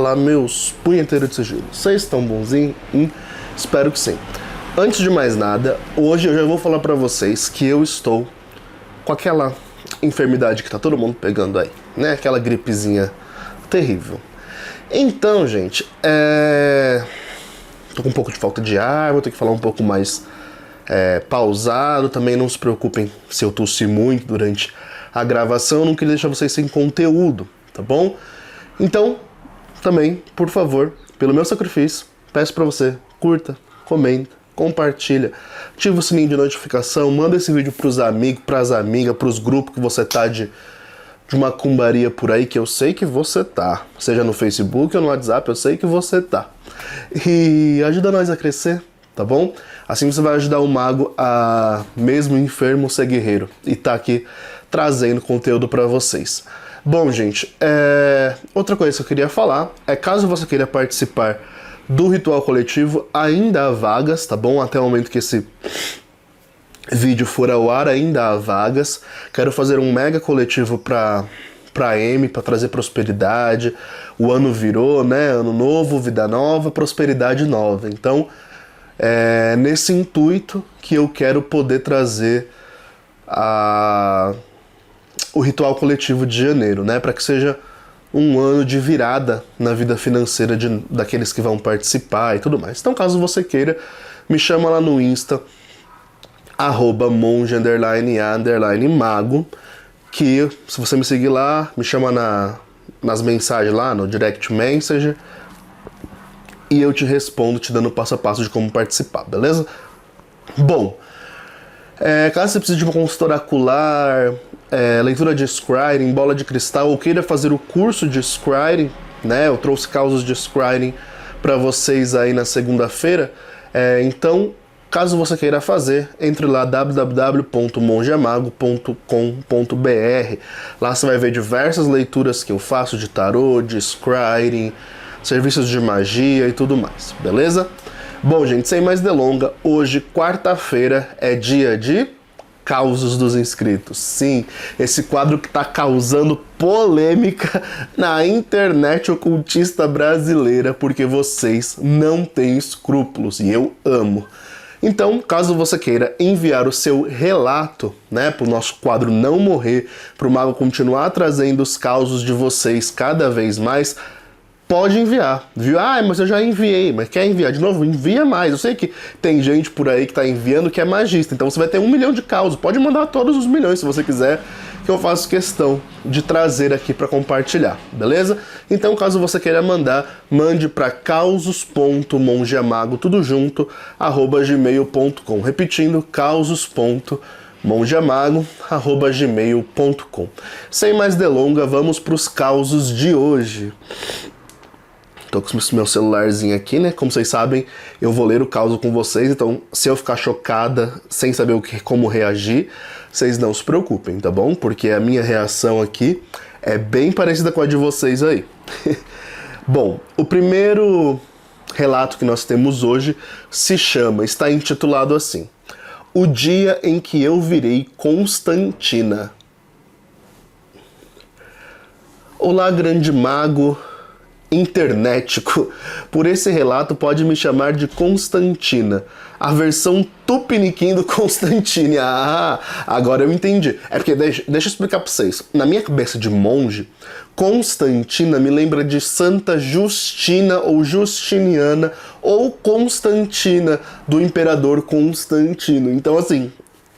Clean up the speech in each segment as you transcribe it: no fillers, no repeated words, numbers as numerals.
falar meus punheteiros de sigilo. Vocês estão bonzinhos? Espero que sim. Antes de mais nada, hoje eu já vou falar pra vocês que eu estou com aquela enfermidade que tá todo mundo pegando aí, né? Aquela gripezinha terrível. Então, gente, tô com um pouco de falta de ar, vou ter que falar um pouco mais pausado. Também não se preocupem se eu tossir muito durante a gravação, eu não queria deixar vocês sem conteúdo, tá bom? Então, também, por favor, pelo meu sacrifício, peço pra você, curta, comenta, compartilha, ativa o sininho de notificação, manda esse vídeo pros amigos, pras amigas, pros grupos que você tá de macumbaria por aí, que eu sei que você tá. Seja no Facebook ou no WhatsApp, eu sei que você tá. E ajuda nós a crescer, tá bom? Assim você vai ajudar o mago a, mesmo enfermo, ser guerreiro. E tá aqui trazendo conteúdo pra vocês. Bom, gente, outra coisa que eu queria falar é, caso você queira participar do ritual coletivo, ainda há vagas, tá bom? Até o momento que esse vídeo for ao ar, ainda há vagas. Quero fazer um mega coletivo pra M, pra trazer prosperidade. O ano virou, né? Ano novo, vida nova, prosperidade nova. Então, nesse intuito que eu quero poder trazer o ritual coletivo de janeiro, né? Para que seja um ano de virada na vida financeira daqueles que vão participar e tudo mais. Então, caso você queira, me chama lá no Insta, @monge_a_mago, que se você me seguir lá, me chama nas mensagens lá, no direct messenger, e eu te respondo te dando passo a passo de como participar, beleza? Bom, caso você precise de uma consulta oracular, leitura de scrying, bola de cristal, ou queira fazer o curso de scrying, né? Eu trouxe causas de scrying para vocês aí na segunda-feira. Então, caso você queira fazer, entre lá www.mongeamago.com.br. Lá você vai ver diversas leituras que eu faço de tarô, de scrying, serviços de magia e tudo mais, beleza? Bom, gente, sem mais delonga, hoje, quarta-feira, é dia de Causos dos Inscritos. Sim, esse quadro que tá causando polêmica na internet ocultista brasileira, porque vocês não têm escrúpulos, e eu amo. Então, caso você queira enviar o seu relato, né, pro nosso quadro não morrer, pro mago continuar trazendo os causos de vocês cada vez mais, pode enviar, viu? Mas eu já enviei, mas quer enviar de novo? Envia mais. Eu sei que tem gente por aí que tá enviando que é magista, então você vai ter 1 milhão de causos. Pode mandar todos os milhões se você quiser, que eu faço questão de trazer aqui para compartilhar, beleza? Então, caso você queira mandar, mande para causos.mongeamago, tudo junto, @gmail.com. Repetindo, causos.mongeamago@gmail.com. Sem mais delonga, vamos para os causos de hoje. Tô com o meu celularzinho aqui, né? Como vocês sabem, eu vou ler o caso com vocês, então se eu ficar chocada, sem saber como reagir, vocês não se preocupem, tá bom? Porque a minha reação aqui é bem parecida com a de vocês aí. Bom, o primeiro relato que nós temos hoje está intitulado assim: O dia em que eu virei Constantina. Olá, grande mago internetico. Por esse relato pode me chamar de Constantina, a versão tupiniquim do Constantine. Agora eu entendi. É porque, deixa eu explicar pra vocês. Na minha cabeça de monge, Constantina me lembra de Santa Justina ou Justiniana ou Constantina, do imperador Constantino. Então, assim,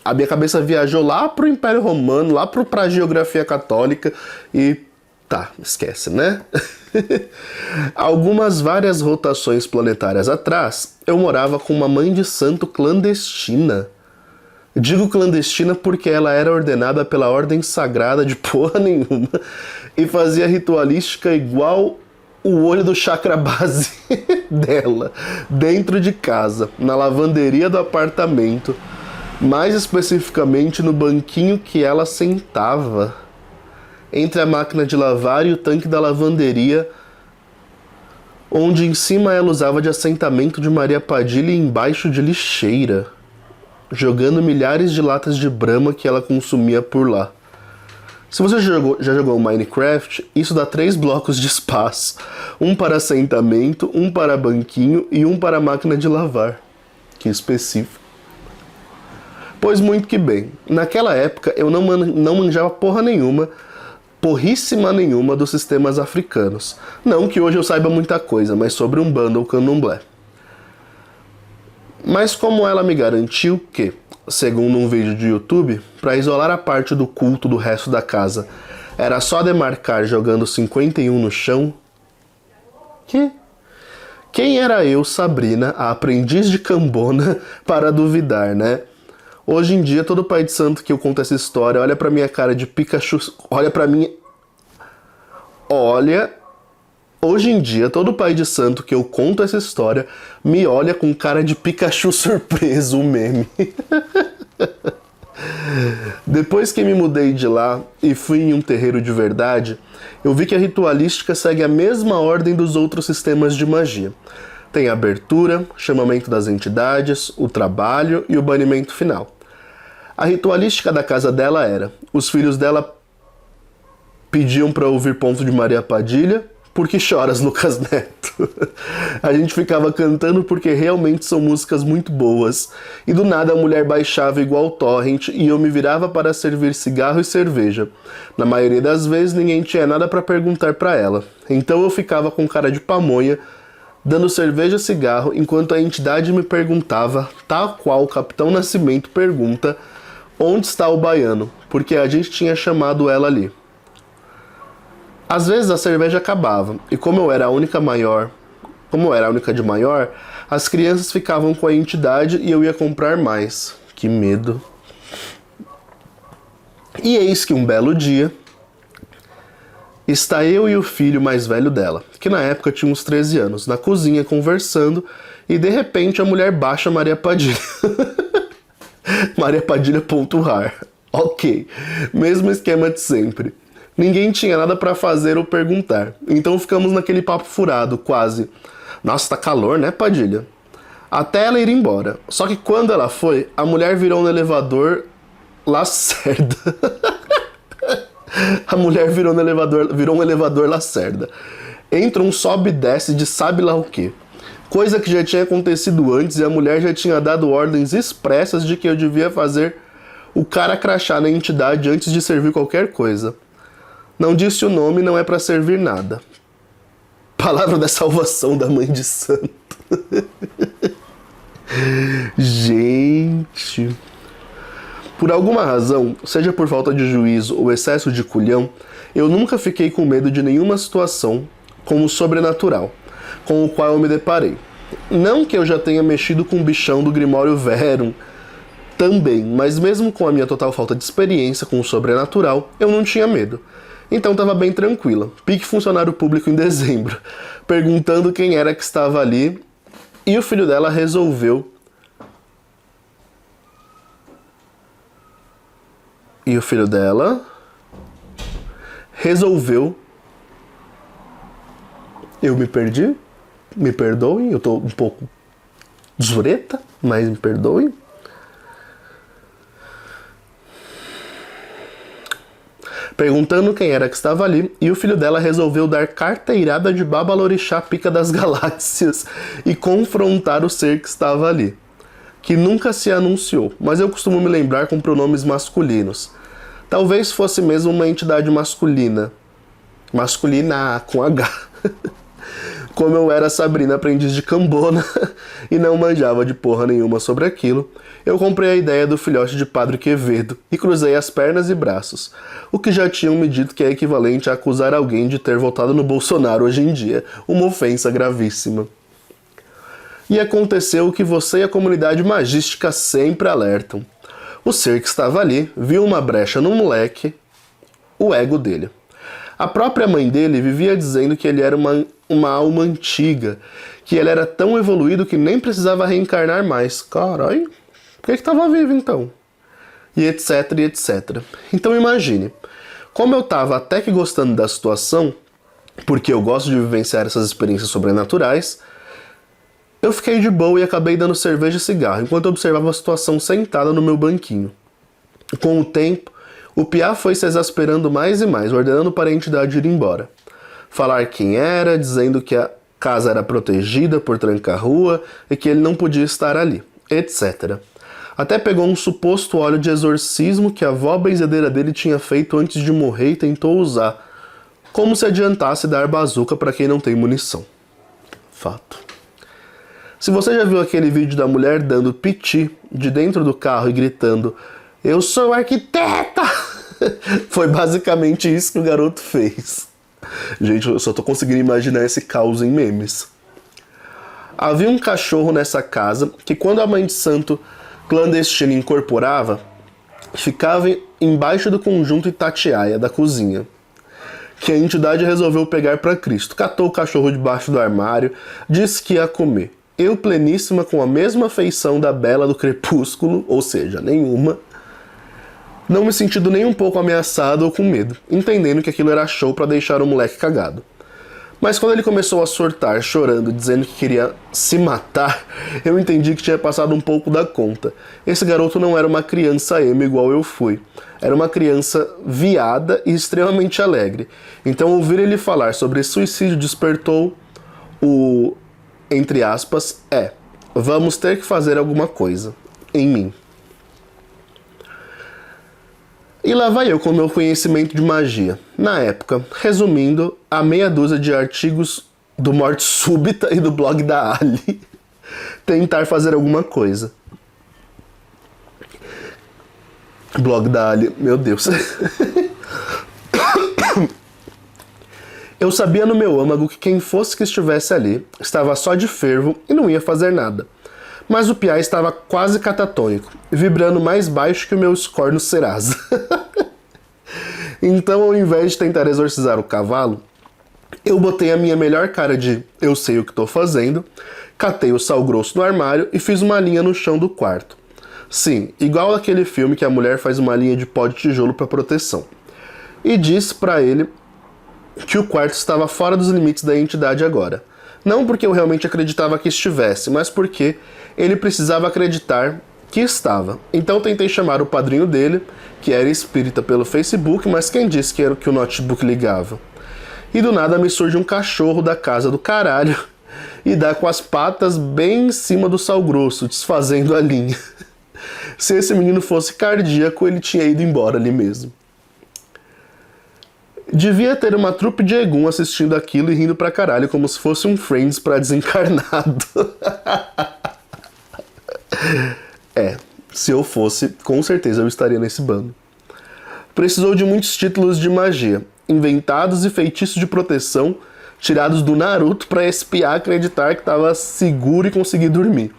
a minha cabeça viajou lá pro Império Romano, lá pra geografia católica e tá, esquece, né? Várias rotações planetárias atrás, eu morava com uma mãe de santo clandestina. Digo clandestina porque ela era ordenada pela ordem sagrada de porra nenhuma e fazia ritualística igual o olho do chakra base dela, dentro de casa, na lavanderia do apartamento, mais especificamente no banquinho que ela sentava entre a máquina de lavar e o tanque da lavanderia, onde em cima ela usava de assentamento de Maria Padilha e embaixo de lixeira, jogando milhares de latas de Brahma que ela consumia por lá. Se você já jogou Minecraft, isso dá 3 blocos de espaço. Um para assentamento, um para banquinho e um para máquina de lavar. Que específico. Pois muito que bem, naquela época eu não manjava porríssima nenhuma dos sistemas africanos. Não que hoje eu saiba muita coisa, mas sobre Umbanda ou Candomblé. Mas como ela me garantiu que, segundo um vídeo de YouTube, para isolar a parte do culto do resto da casa, era só demarcar jogando 51 no chão? Quem era eu, Sabrina, a aprendiz de cambona, para duvidar, né? Hoje em dia, todo pai de santo que eu conto essa história olha pra minha cara de Pikachu... Hoje em dia, todo pai de santo que eu conto essa história me olha com cara de Pikachu surpreso, o meme. Depois que me mudei de lá e fui em um terreiro de verdade, eu vi que a ritualística segue a mesma ordem dos outros sistemas de magia. Tem a abertura, chamamento das entidades, o trabalho e o banimento final. A ritualística da casa dela era: os filhos dela pediam para ouvir Ponto de Maria Padilha, Por que choras, Lucas Neto? A gente ficava cantando porque realmente são músicas muito boas. E do nada a mulher baixava igual torrent e eu me virava para servir cigarro e cerveja. Na maioria das vezes ninguém tinha nada para perguntar para ela. Então eu ficava com cara de pamonha, dando cerveja e cigarro, enquanto a entidade me perguntava, tal qual o Capitão Nascimento pergunta, onde está o baiano? Porque a gente tinha chamado ela ali. Às vezes a cerveja acabava, e como eu era a única de maior, as crianças ficavam com a entidade e eu ia comprar mais. Que medo. E eis que um belo dia, está eu e o filho mais velho dela, que na época tinha uns 13 anos, na cozinha conversando, e de repente a mulher baixa Maria Padilha. Maria Padilha.rar. Ok, mesmo esquema de sempre. Ninguém tinha nada pra fazer ou perguntar, então ficamos naquele papo furado, quase. Nossa, tá calor, né, Padilha? Até ela ir embora. Só que quando ela foi, a mulher virou no elevador Lacerda. A mulher virou um elevador Lacerda. Entra um sobe e desce de sabe lá o quê. Coisa que já tinha acontecido antes e a mulher já tinha dado ordens expressas de que eu devia fazer o cara crachá na entidade antes de servir qualquer coisa. Não disse o nome, não é pra servir nada. Palavra da salvação da mãe de santo. Gente... Por alguma razão, seja por falta de juízo ou excesso de culhão, eu nunca fiquei com medo de nenhuma situação como sobrenatural, com o qual eu me deparei. Não que eu já tenha mexido com o bichão do Grimório Verum, também, mas mesmo com a minha total falta de experiência com o sobrenatural, eu não tinha medo. Então tava bem tranquila. Pique funcionário público em dezembro, perguntando quem era que estava ali, e o filho dela resolveu... Eu me perdi? Me perdoem, eu tô um pouco zureta, mas me perdoem. Perguntando quem era que estava ali, e o filho dela resolveu dar carteirada de Babalorixá Pica das Galáxias e confrontar o ser que estava ali, que nunca se anunciou, mas eu costumo me lembrar com pronomes masculinos. Talvez fosse mesmo uma entidade masculina. Masculina com H. Como eu era Sabrina, aprendiz de cambona, e não manjava de porra nenhuma sobre aquilo, eu comprei a ideia do filhote de Padre Quevedo e cruzei as pernas e braços, o que já tinham me dito que é equivalente a acusar alguém de ter votado no Bolsonaro hoje em dia, uma ofensa gravíssima. E aconteceu o que você e a comunidade magística sempre alertam. O ser que estava ali viu uma brecha no moleque, o ego dele. A própria mãe dele vivia dizendo que ele era uma alma antiga, que ele era tão evoluído que nem precisava reencarnar mais. Caralho, por que estava vivo então? E etc, e etc. Então imagine, como eu estava até que gostando da situação, porque eu gosto de vivenciar essas experiências sobrenaturais, eu fiquei de boa e acabei dando cerveja e cigarro, enquanto eu observava a situação sentada no meu banquinho. Com o tempo, O piá foi se exasperando mais e mais, ordenando para a entidade ir embora. Falar quem era, dizendo que a casa era protegida por tranca-rua e que ele não podia estar ali, etc. Até pegou um suposto óleo de exorcismo que a avó benzedeira dele tinha feito antes de morrer e tentou usar, como se adiantasse dar bazuca para quem não tem munição. Fato. Se você já viu aquele vídeo da mulher dando piti de dentro do carro e gritando "Eu sou arquiteta!", foi basicamente isso que o garoto fez. Gente, eu só tô conseguindo imaginar esse caos em memes. Havia um cachorro nessa casa que, quando a mãe de santo clandestina incorporava, ficava embaixo do conjunto Itatiaia da cozinha, que a entidade resolveu pegar para Cristo. Catou o cachorro debaixo do armário, disse que ia comer. Eu, pleníssima, com a mesma feição da Bela do Crepúsculo, ou seja, nenhuma, não me sentindo nem um pouco ameaçado ou com medo, entendendo que aquilo era show para deixar o moleque cagado. Mas quando ele começou a surtar, chorando, dizendo que queria se matar, eu entendi que tinha passado um pouco da conta. Esse garoto não era uma criança emo igual eu fui. Era uma criança viada e extremamente alegre. Então ouvir ele falar sobre suicídio despertou o, entre aspas, vamos ter que fazer alguma coisa, em mim. E lá vai eu com o meu conhecimento de magia. Na época, resumindo, a meia dúzia de artigos do Morte Súbita e do blog da Ali, tentar fazer alguma coisa. Blog da Ali, meu Deus. Eu sabia no meu âmago que quem fosse que estivesse ali estava só de fervo e não ia fazer nada. Mas o piá estava quase catatônico, vibrando mais baixo que o meu score no Serasa. Então, ao invés de tentar exorcizar o cavalo, eu botei a minha melhor cara de eu sei o que estou fazendo, catei o sal grosso no armário e fiz uma linha no chão do quarto. Sim, igual aquele filme que a mulher faz uma linha de pó de tijolo para proteção. E disse para ele que o quarto estava fora dos limites da entidade agora. Não porque eu realmente acreditava que estivesse, mas porque ele precisava acreditar que estava. Então tentei chamar o padrinho dele, que era espírita pelo Facebook, mas quem disse que era o que o notebook ligava? E do nada me surge um cachorro da casa do caralho e dá com as patas bem em cima do sal grosso, desfazendo a linha. Se esse menino fosse cardíaco, ele tinha ido embora ali mesmo. Devia ter uma trupe de Egum assistindo aquilo e rindo pra caralho, como se fosse um Friends pra desencarnado. Se eu fosse, com certeza eu estaria nesse bando. Precisou de muitos títulos de magia, inventados e feitiços de proteção, tirados do Naruto pra espiar acreditar que estava seguro e conseguir dormir.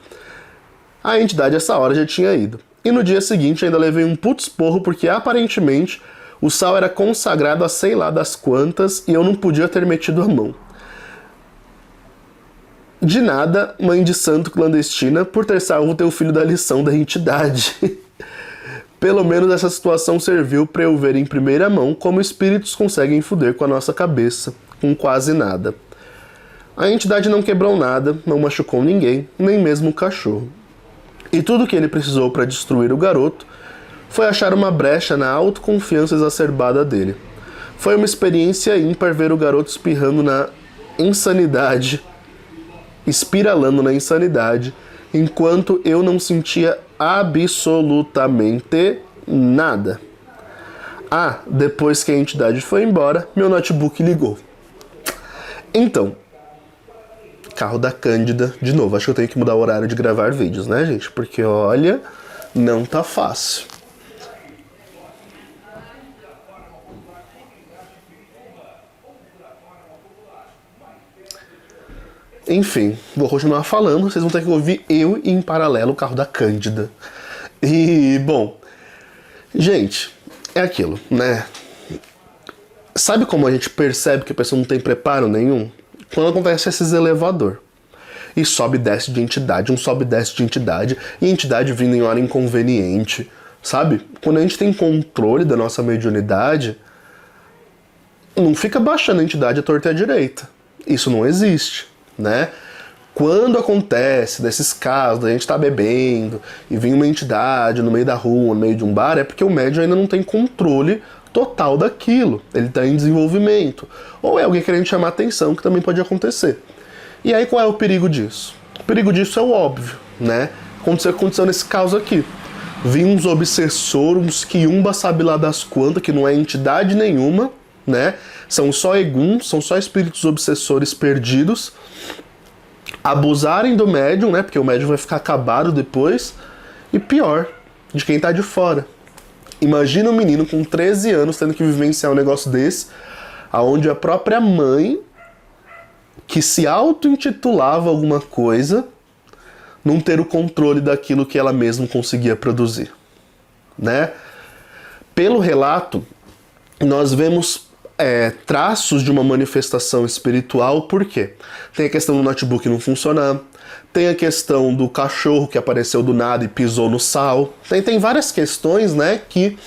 A entidade essa hora já tinha ido. E no dia seguinte ainda levei um puto esporro porque aparentemente o sal era consagrado a sei lá das quantas e eu não podia ter metido a mão. De nada, mãe de santo clandestina, por ter salvo teu filho da lição da entidade. Pelo menos essa situação serviu para eu ver em primeira mão como espíritos conseguem foder com a nossa cabeça, com quase nada. A entidade não quebrou nada, não machucou ninguém, nem mesmo o cachorro. E tudo que ele precisou para destruir o garoto foi achar uma brecha na autoconfiança exacerbada dele. Foi uma experiência ímpar ver o garoto espirrando na insanidade, espiralando na insanidade, enquanto eu não sentia absolutamente nada. Depois que a entidade foi embora, meu notebook ligou. Então, carro da Cândida, de novo, acho que eu tenho que mudar o horário de gravar vídeos, né, gente? Porque, olha, não tá fácil. Enfim, vou continuar falando, vocês vão ter que ouvir eu e em paralelo o carro da Cândida. E, bom, gente, é aquilo, né? Sabe como a gente percebe que a pessoa não tem preparo nenhum? Quando acontece esses elevador. E sobe e desce de entidade, um sobe e desce de entidade, e entidade vindo em hora inconveniente, sabe? Quando a gente tem controle da nossa mediunidade, não fica baixando a entidade à torta e à direita. Isso não existe, né? quando acontece desses casos, a gente tá bebendo e vem uma entidade no meio da rua, no meio de um bar, é porque o médium ainda não tem controle total daquilo, ele tá em desenvolvimento. Ou é alguém querendo chamar atenção, que também pode acontecer. E aí qual é o perigo disso? O perigo disso é o óbvio, né? Aconteceu nesse caso aqui. Vinha uns obsessores, uns quiumba sabe lá das quantas, que não é entidade nenhuma, né? São só eguns, são só espíritos obsessores perdidos, abusarem do médium, né? Porque o médium vai ficar acabado depois. E pior, de quem tá de fora. Imagina um menino com 13 anos tendo que vivenciar um negócio desse, aonde a própria mãe, que se auto-intitulava alguma coisa, não ter o controle daquilo que ela mesma conseguia produzir, né? Pelo relato, nós vemos traços de uma manifestação espiritual, por quê? Tem a questão do notebook não funcionar, tem a questão do cachorro que apareceu do nada e pisou no sal, tem várias questões, né, que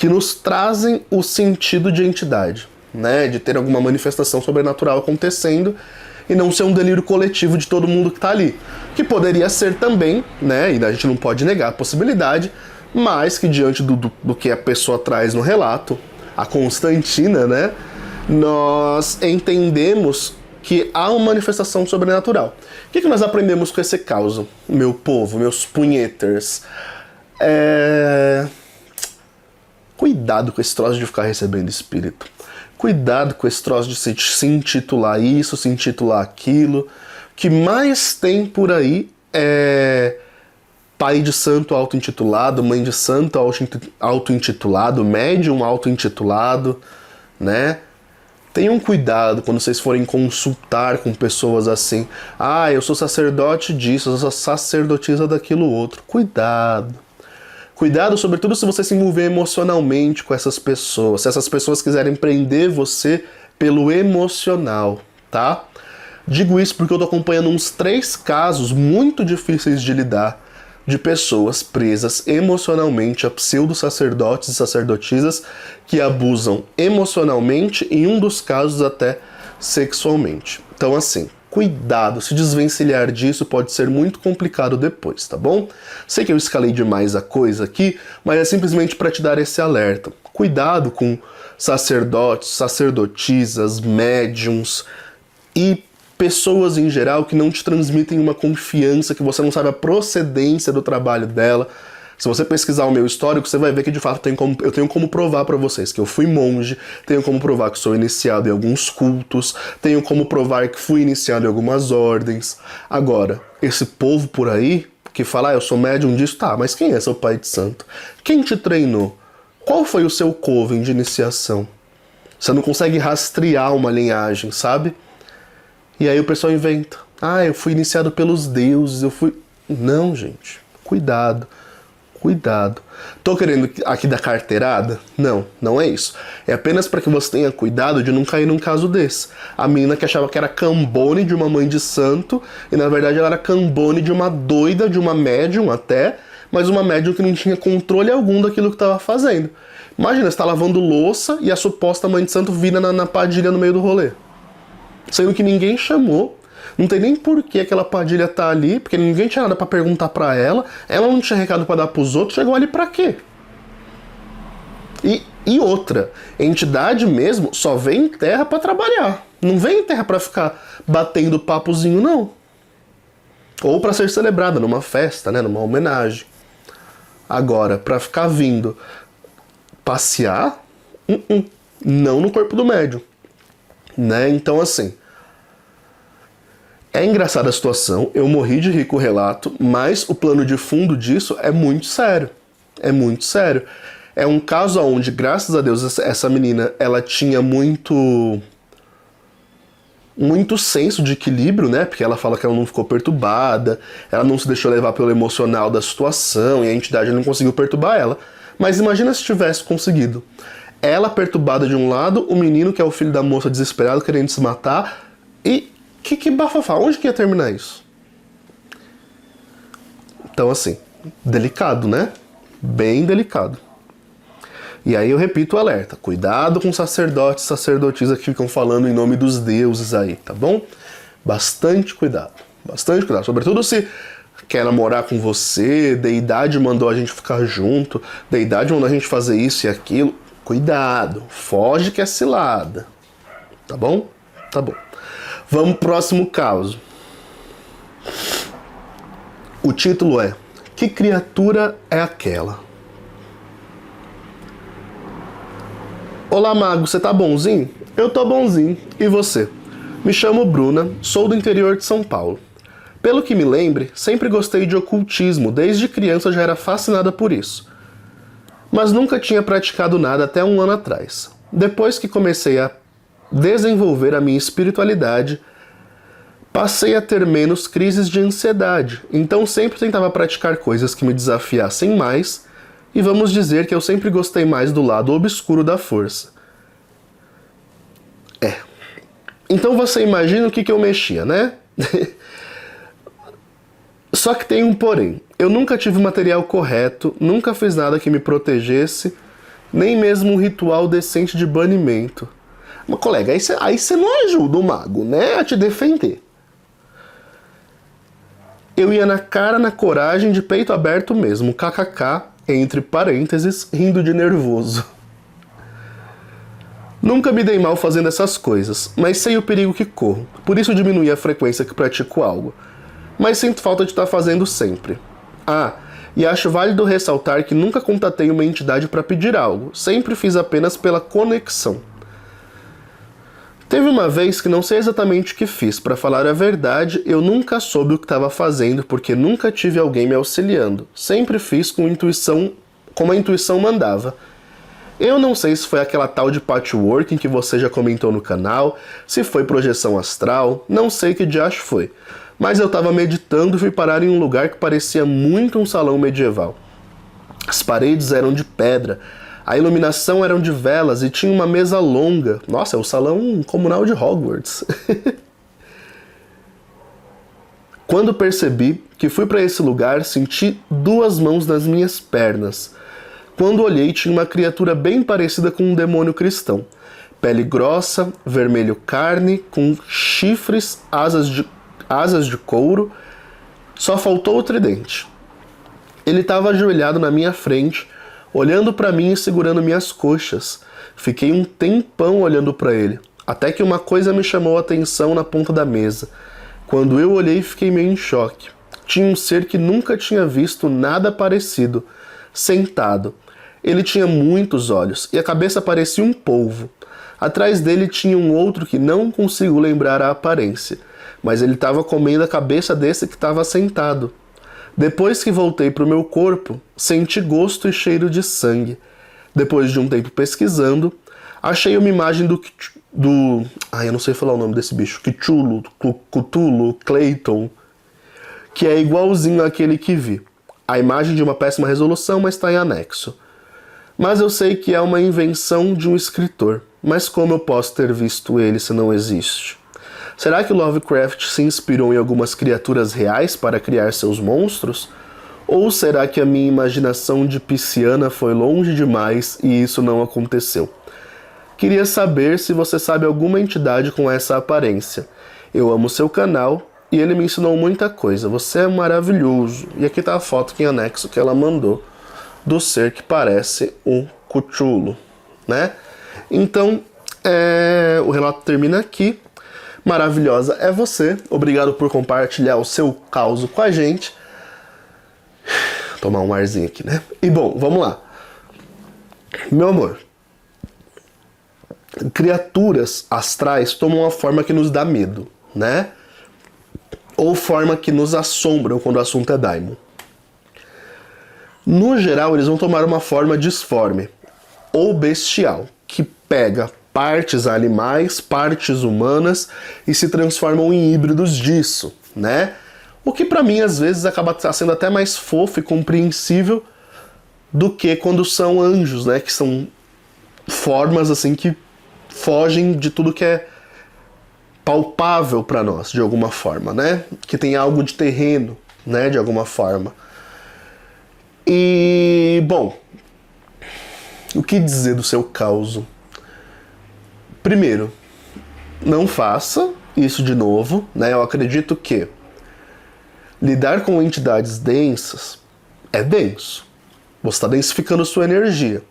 nos trazem o sentido de entidade, né, de ter alguma manifestação sobrenatural acontecendo e não ser um delírio coletivo de todo mundo que tá ali, que poderia ser também, né, e a gente não pode negar a possibilidade, mas que diante do que a pessoa traz no relato, a Constantina, né, nós entendemos que há uma manifestação sobrenatural. O que nós aprendemos com esse caso, meu povo, meus punheters? Cuidado com esse troço de ficar recebendo espírito. Cuidado com esse troço de se intitular isso, se intitular aquilo. O que mais tem por aí é pai de santo auto-intitulado, mãe de santo auto-intitulado, médium auto-intitulado, né? Tenham cuidado quando vocês forem consultar com pessoas assim. Ah, eu sou sacerdote disso, eu sou sacerdotisa daquilo outro. Cuidado. Cuidado, sobretudo se você se envolver emocionalmente com essas pessoas. Se essas pessoas quiserem prender você pelo emocional, tá? Digo isso porque eu tô acompanhando uns 3 casos muito difíceis de lidar de pessoas presas emocionalmente a pseudo-sacerdotes e sacerdotisas que abusam emocionalmente e, em um dos casos, até sexualmente. Então, assim, cuidado, se desvencilhar disso pode ser muito complicado depois, tá bom? Sei que eu escalei demais a coisa aqui, mas é simplesmente para te dar esse alerta. Cuidado com sacerdotes, sacerdotisas, médiums e pessoas em geral que não te transmitem uma confiança, que você não sabe a procedência do trabalho dela. Se você pesquisar o meu histórico, você vai ver que de fato eu tenho como provar para vocês que eu fui monge, tenho como provar que sou iniciado em alguns cultos, tenho como provar que fui iniciado em algumas ordens. Agora, esse povo por aí que fala, eu sou médium disso, tá, mas quem é seu pai de santo? Quem te treinou? Qual foi o seu coven de iniciação? Você não consegue rastrear uma linhagem, sabe? E aí o pessoal inventa. Ah, eu fui iniciado pelos deuses, eu fui... Não, gente. Cuidado. Cuidado. Tô querendo aqui dar carteirada? Não, não é isso. É apenas para que você tenha cuidado de não cair num caso desse. A menina que achava que era cambone de uma mãe de santo, e na verdade ela era cambone de uma doida, de uma médium até, mas uma médium que não tinha controle algum daquilo que estava fazendo. Imagina, você tá lavando louça e a suposta mãe de santo vira na padilha no meio do rolê. Sendo que ninguém chamou, não tem nem por que aquela padilha tá ali, porque ninguém tinha nada pra perguntar pra ela não tinha recado pra dar pros outros, chegou ali pra quê? E outra, entidade mesmo só vem em terra pra trabalhar, não vem em terra pra ficar batendo papozinho, não. Ou pra ser celebrada numa festa, né, numa homenagem. Agora, pra ficar vindo passear, não no corpo do médium. Né? Então, assim, é engraçada a situação, eu morri de rir com o relato, mas o plano de fundo disso é muito sério. É muito sério. É um caso onde, graças a Deus, essa menina, ela tinha muito senso de equilíbrio, né? Porque ela fala que ela não ficou perturbada, ela não se deixou levar pelo emocional da situação, e a entidade não conseguiu perturbar ela. Mas imagina se tivesse conseguido. Ela perturbada de um lado, o menino, que é o filho da moça desesperado, querendo se matar. E que bafafá, onde que ia terminar isso? Então, assim, delicado, né? Bem delicado. E aí eu repito o alerta. Cuidado com sacerdotes e sacerdotisas que ficam falando em nome dos deuses aí, tá bom? Bastante cuidado. Bastante cuidado. Sobretudo se quer namorar com você, deidade mandou a gente ficar junto, deidade mandou a gente fazer isso e aquilo. Cuidado. Foge que é cilada. Tá bom? Tá bom. Vamos pro próximo caso. O título é: Que criatura é aquela? Olá, mago, você tá bonzinho? Eu tô bonzinho. E você? Me chamo Bruna, sou do interior de São Paulo. Pelo que me lembre, sempre gostei de ocultismo, desde criança já era fascinada por isso. Mas nunca tinha praticado nada até um ano atrás. Depois que comecei a desenvolver a minha espiritualidade, passei a ter menos crises de ansiedade, então sempre tentava praticar coisas que me desafiassem mais, e vamos dizer que eu sempre gostei mais do lado obscuro da força. Então você imagina o que eu mexia, né? Só que tem um porém. Eu nunca tive o material correto, nunca fiz nada que me protegesse, nem mesmo um ritual decente de banimento. Mas, colega, aí você não ajuda o mago, né, a te defender. Eu ia na cara, na coragem, de peito aberto mesmo, kkk, entre parênteses, rindo de nervoso. Nunca me dei mal fazendo essas coisas, mas sei o perigo que corro, por isso diminui a frequência que pratico algo. Mas sinto falta de estar fazendo sempre. E acho válido ressaltar que nunca contatei uma entidade para pedir algo, sempre fiz apenas pela conexão. Teve uma vez que não sei exatamente o que fiz, para falar a verdade, eu nunca soube o que estava fazendo porque nunca tive alguém me auxiliando, sempre fiz com intuição, como a intuição mandava. Eu não sei se foi aquela tal de patchworking que você já comentou no canal, se foi projeção astral, não sei que diacho foi. Mas eu tava meditando e fui parar em um lugar que parecia muito um salão medieval. As paredes eram de pedra, a iluminação era de velas e tinha uma mesa longa. Nossa, é o salão comunal de Hogwarts. Quando percebi que fui para esse lugar, senti 2 mãos nas minhas pernas. Quando olhei, tinha uma criatura bem parecida com um demônio cristão. Pele grossa, vermelho carne, com chifres, asas de couro, só faltou o tridente. Ele estava ajoelhado na minha frente, olhando para mim e segurando minhas coxas. Fiquei um tempão olhando para ele, até que uma coisa me chamou a atenção na ponta da mesa. Quando eu olhei, fiquei meio em choque. Tinha um ser que nunca tinha visto nada parecido, sentado. Ele tinha muitos olhos e a cabeça parecia um polvo. Atrás dele tinha um outro que não consigo lembrar a aparência, mas ele estava comendo a cabeça desse que estava sentado. Depois que voltei para o meu corpo, senti gosto e cheiro de sangue. Depois de um tempo pesquisando, achei uma imagem do eu não sei falar o nome desse bicho. Cthulhu, Clayton, que é igualzinho àquele que vi. A imagem de uma péssima resolução, mas está em anexo. Mas eu sei que é uma invenção de um escritor. Mas como eu posso ter visto ele se não existe? Será que Lovecraft se inspirou em algumas criaturas reais para criar seus monstros? Ou será que a minha imaginação de pisciana foi longe demais e isso não aconteceu? Queria saber se você sabe alguma entidade com essa aparência. Eu amo seu canal e ele me ensinou muita coisa. Você é maravilhoso. E aqui tá a foto em anexo que ela mandou do ser que parece um Cthulhu, né? Então, o relato termina aqui. Maravilhosa é você. Obrigado por compartilhar o seu caos com a gente. Tomar um arzinho aqui, né? E bom, vamos lá. Meu amor, criaturas astrais tomam uma forma que nos dá medo, né? Ou forma que nos assombram quando o assunto é daimon. No geral, eles vão tomar uma forma disforme ou bestial, que pega partes animais, partes humanas e se transformam em híbridos disso, né? O que pra mim às vezes acaba sendo até mais fofo e compreensível do que quando são anjos, né? Que são formas assim que fogem de tudo que é palpável pra nós, de alguma forma, né? Que tem algo de terreno, né? De alguma forma. E, bom, o que dizer do seu caos? Primeiro, não faça, isso de novo, né? Eu acredito que lidar com entidades densas é denso. Você está densificando sua energia.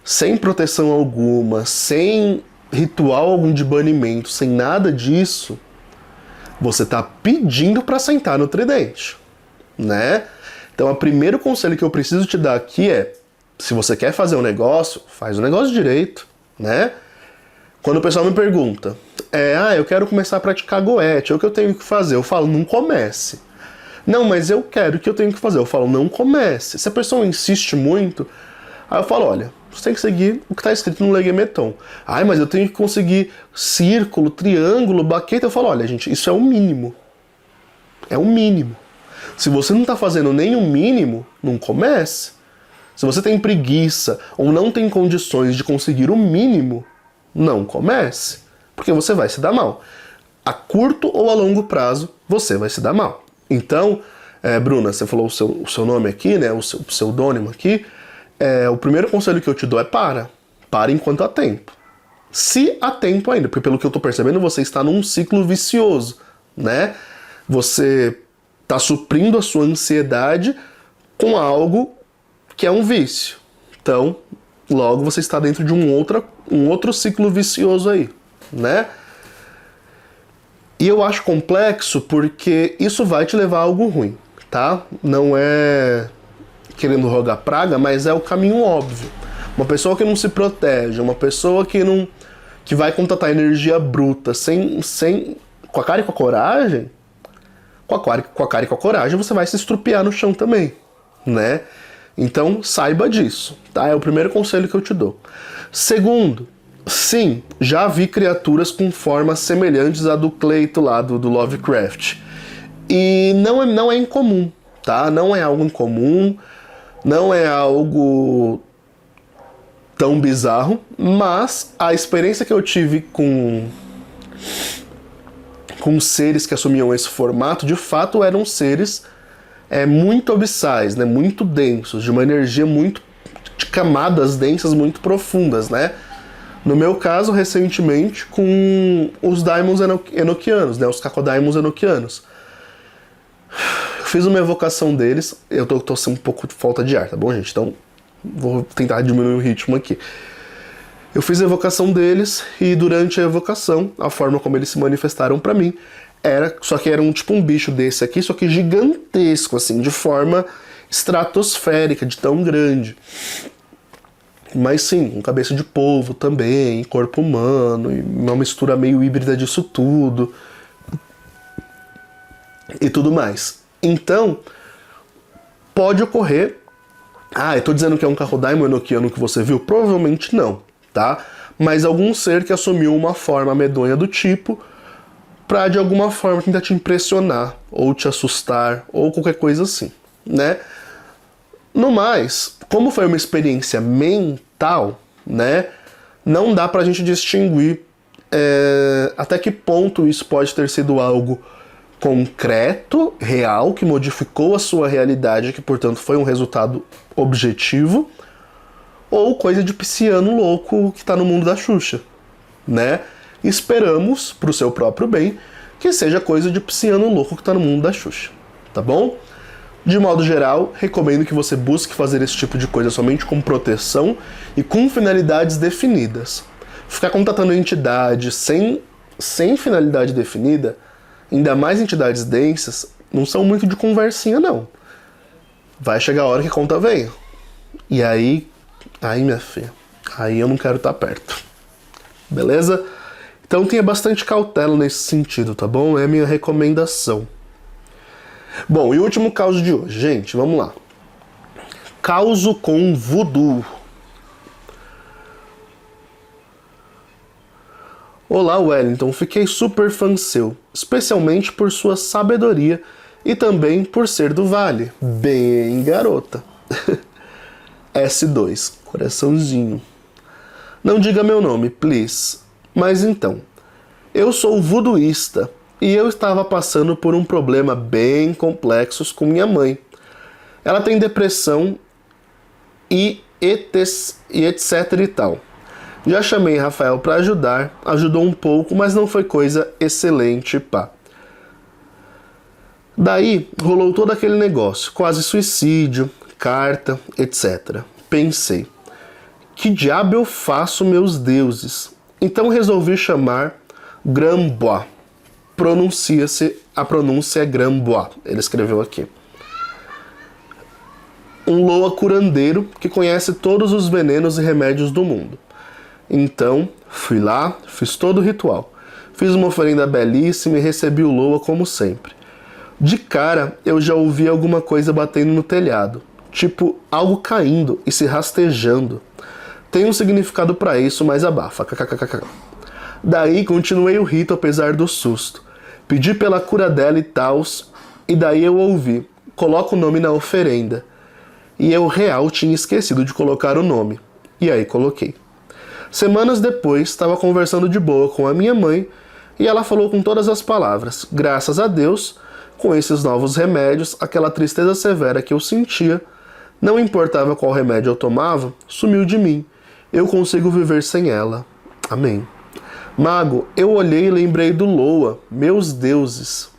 Sem proteção alguma, sem ritual algum de banimento, sem nada disso, você está pedindo para sentar no tridente, né? Então, o primeiro conselho que eu preciso te dar aqui é: se você quer fazer um negócio, faz o negócio direito, né? Quando o pessoal me pergunta, eu quero começar a praticar goethe, é o que eu tenho que fazer? Eu falo, não comece. Não, mas eu quero, o que eu tenho que fazer? Eu falo, não comece. Se a pessoa insiste muito, aí eu falo, olha, você tem que seguir o que está escrito no Legemeton. Mas eu tenho que conseguir círculo, triângulo, baqueta. Eu falo, olha, gente, isso é o mínimo. É o mínimo. Se você não está fazendo nem o mínimo, não comece. Se você tem preguiça ou não tem condições de conseguir o mínimo, não comece. Porque você vai se dar mal. A curto ou a longo prazo, você vai se dar mal. Então, Bruna, você falou o seu nome aqui, né? O seu pseudônimo aqui. O primeiro conselho que eu te dou é para enquanto há tempo. Se há tempo ainda, porque pelo que eu tô percebendo, você está num ciclo vicioso, né? Você está suprindo a sua ansiedade com algo que é um vício. Então, logo você está dentro de um outro ciclo vicioso aí, né? E eu acho complexo porque isso vai te levar a algo ruim, tá? Não é querendo rogar praga, mas é o caminho óbvio. Uma pessoa que não se protege, uma pessoa que vai contatar energia bruta, com a cara e com a coragem, com a cara e com a coragem, você vai se estrupiar no chão também, né? Então, saiba disso, tá? É o primeiro conselho que eu te dou. Segundo, sim, já vi criaturas com formas semelhantes à do Cleito lá, do Lovecraft. E não é incomum, tá? Não é algo incomum, não é algo tão bizarro, mas a experiência que eu tive com seres que assumiam esse formato, de fato eram seres muito abissais, né? Muito densos, de uma energia de camadas densas muito profundas, né? No meu caso, recentemente, com os Daimons Enochianos, né? Os Cacoddaimons Enochianos. Eu fiz uma evocação deles, eu tô sem um pouco de falta de ar, tá bom, gente? Então, vou tentar diminuir o ritmo aqui. Eu fiz a evocação deles e durante a evocação, a forma como eles se manifestaram pra mim, só que era tipo um bicho desse aqui, só que gigantesco, assim, de forma estratosférica, de tão grande. Mas sim, com cabeça de polvo também, corpo humano, e uma mistura meio híbrida disso tudo. E tudo mais. Então, pode ocorrer... eu tô dizendo que é um Cacoddaimon Enochiano que você viu? Provavelmente não, tá? Mas algum ser que assumiu uma forma medonha do tipo pra, de alguma forma, tentar te impressionar, ou te assustar, ou qualquer coisa assim, né? No mais, como foi uma experiência mental, né? Não dá pra gente distinguir até que ponto isso pode ter sido algo concreto, real, que modificou a sua realidade, que portanto foi um resultado objetivo, ou coisa de pisciano louco que tá no mundo da Xuxa, né? Esperamos, pro seu próprio bem, que seja coisa de pisciano louco que tá no mundo da Xuxa, tá bom? De modo geral, recomendo que você busque fazer esse tipo de coisa somente com proteção e com finalidades definidas. Ficar contatando entidades sem finalidade definida, ainda mais entidades densas, não são muito de conversinha, não. Vai chegar a hora que a conta venha. E aí, minha filha, aí eu não quero estar perto. Beleza? Então tenha bastante cautela nesse sentido, tá bom? É a minha recomendação. Bom, e o último caos de hoje, gente, vamos lá. Causo com voodoo. Olá, Wellington, fiquei super fã seu, especialmente por sua sabedoria e também por ser do Vale. Bem, garota. S2, coraçãozinho. Não diga meu nome, please. Mas então, eu sou voodooísta e eu estava passando por um problema bem complexo com minha mãe. Ela tem depressão e etc e tal. Já chamei Rafael para ajudar, ajudou um pouco, mas não foi coisa excelente, pá. Daí rolou todo aquele negócio, quase suicídio, carta, etc. Pensei, que diabo eu faço, meus deuses? Então resolvi chamar Grambois. A pronúncia é Grambois, ele escreveu aqui. Um loa curandeiro que conhece todos os venenos e remédios do mundo. Então, fui lá, fiz todo o ritual. Fiz uma oferenda belíssima e recebi o loa como sempre. De cara, eu já ouvi alguma coisa batendo no telhado. Tipo, algo caindo e se rastejando. Tem um significado pra isso, mas abafa. Daí, continuei o rito apesar do susto. Pedi pela cura dela e tals, e daí eu ouvi. Coloca o nome na oferenda. E eu real tinha esquecido de colocar o nome. E aí coloquei. Semanas depois, estava conversando de boa com a minha mãe, e ela falou com todas as palavras. Graças a Deus, com esses novos remédios, aquela tristeza severa que eu sentia, não importava qual remédio eu tomava, sumiu de mim. Eu consigo viver sem ela. Amém. Mago, eu olhei e lembrei do Loa, meus deuses.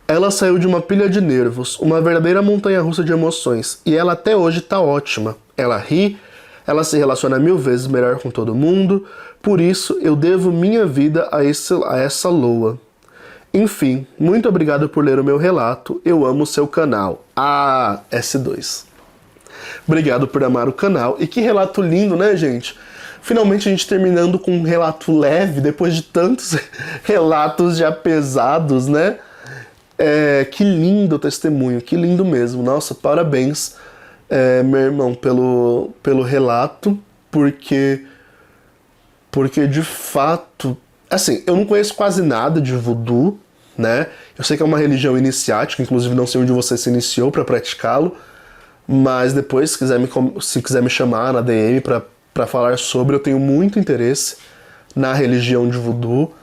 Ela saiu de uma pilha de nervos, uma verdadeira montanha-russa de emoções, e ela até hoje tá ótima. Ela ri, ela se relaciona 1000 vezes melhor com todo mundo, por isso eu devo minha vida a essa Loa. Enfim, muito obrigado por ler o meu relato, eu amo o seu canal. S2. Obrigado por amar o canal, e que relato lindo, né, gente? Finalmente a gente terminando com um relato leve, depois de tantos relatos já pesados, né? Que lindo o testemunho, que lindo mesmo. Nossa, parabéns, meu irmão, pelo relato, porque de fato, assim, eu não conheço quase nada de voodoo, né? Eu sei que é uma religião iniciática, inclusive não sei onde você se iniciou para praticá-lo, mas depois, se quiser me chamar na DM para falar sobre, eu tenho muito interesse na religião de voodoo,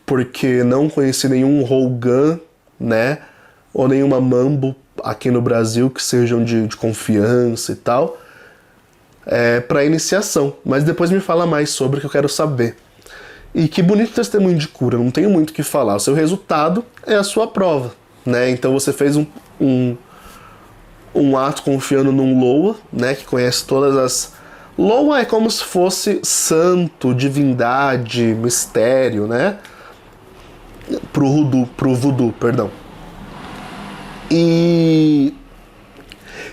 porque não conheci nenhum Rogan, né, ou nenhuma Mambo aqui no Brasil que sejam de confiança e tal, para iniciação. Mas depois me fala mais sobre, que eu quero saber. E que bonito testemunho de cura, não tenho muito o que falar. O seu resultado é a sua prova, né? Então você fez um ato confiando num Loa, né, que conhece todas as... Loa é como se fosse santo, divindade, mistério, né? Pro voodoo, perdão. E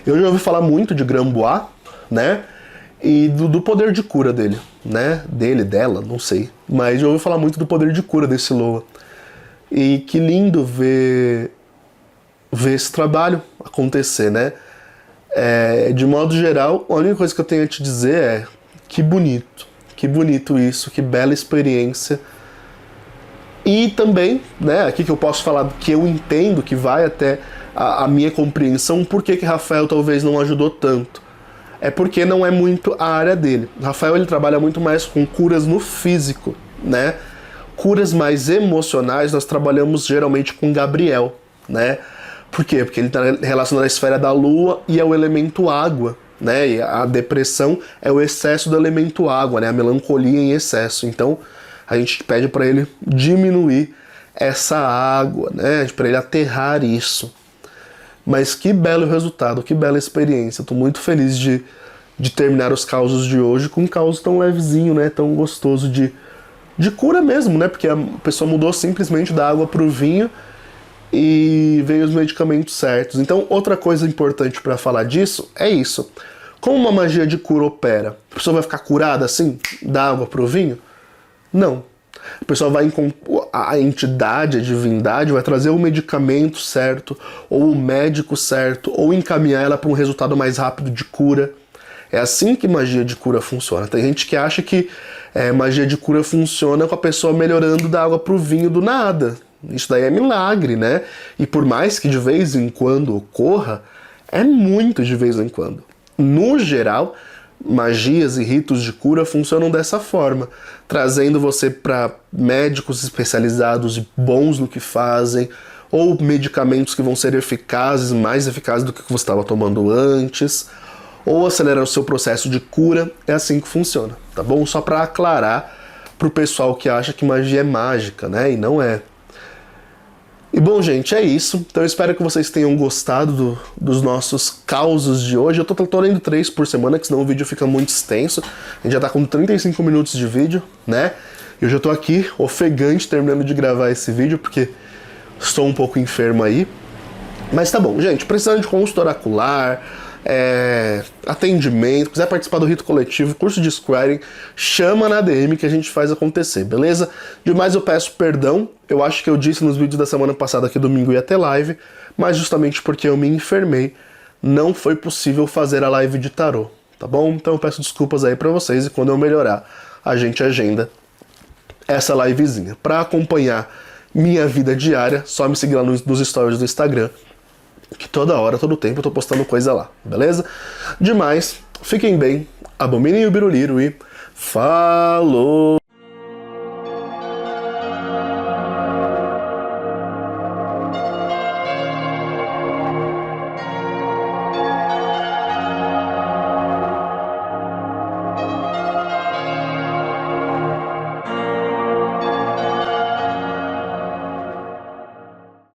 eu já ouvi falar muito de Grambois, né? E do poder de cura dele, né? Dela, não sei. Mas já ouvi falar muito do poder de cura desse Loa. E que lindo ver esse trabalho acontecer, né? De modo geral, a única coisa que eu tenho a te dizer é que bonito isso, que bela experiência. E também, né, aqui que eu posso falar que eu entendo, que vai até a minha compreensão, por que Rafael talvez não ajudou tanto. É porque não é muito a área dele. Rafael, ele trabalha muito mais com curas no físico, né? Curas mais emocionais nós trabalhamos geralmente com Gabriel, né? Por quê? Porque ele está relacionado à esfera da lua e ao elemento água, né? E a depressão é o excesso do elemento água, né? A melancolia em excesso. Então, a gente pede para ele diminuir essa água, né? Para ele aterrar isso. Mas que belo resultado, que bela experiência. Estou muito feliz de terminar os causos de hoje com um caos tão levezinho, né? Tão gostoso de cura mesmo, né? Porque a pessoa mudou simplesmente da água para o vinho e veio os medicamentos certos. Então, outra coisa importante para falar disso é isso. Como uma magia de cura opera? A pessoa vai ficar curada assim, da água para o vinho? Não. A pessoa vai, a entidade, a divindade, vai trazer o medicamento certo, ou o médico certo, ou encaminhar ela para um resultado mais rápido de cura. É assim que magia de cura funciona. Tem gente que acha que magia de cura funciona com a pessoa melhorando da água para o vinho do nada. Isso daí é milagre, né? E por mais que de vez em quando ocorra, é muito de vez em quando. No geral, magias e ritos de cura funcionam dessa forma, trazendo você para médicos especializados e bons no que fazem, ou medicamentos que vão ser eficazes, mais eficazes do que você estava tomando antes, ou acelerar o seu processo de cura. É assim que funciona, tá bom? Só para aclarar pro pessoal que acha que magia é mágica, né? E não é. E bom, gente, é isso. Então eu espero que vocês tenham gostado dos nossos causos de hoje. Eu tô lendo 3 por semana, que senão o vídeo fica muito extenso. A gente já tá com 35 minutos de vídeo, né? E eu já tô aqui, ofegante, terminando de gravar esse vídeo, porque estou um pouco enfermo aí. Mas tá bom, gente, precisando de consulta oracular, atendimento, quiser participar do rito coletivo, curso de Squaring, chama na DM que a gente faz acontecer, beleza? Demais eu peço perdão, eu acho que eu disse nos vídeos da semana passada que domingo ia ter live, mas justamente porque eu me enfermei, não foi possível fazer a live de tarô, tá bom? Então eu peço desculpas aí pra vocês e quando eu melhorar, a gente agenda essa livezinha. Pra acompanhar minha vida diária, só me seguir lá nos stories do Instagram, que toda hora, todo tempo eu tô postando coisa lá, beleza? Demais, fiquem bem, abominem o biruliro e falou!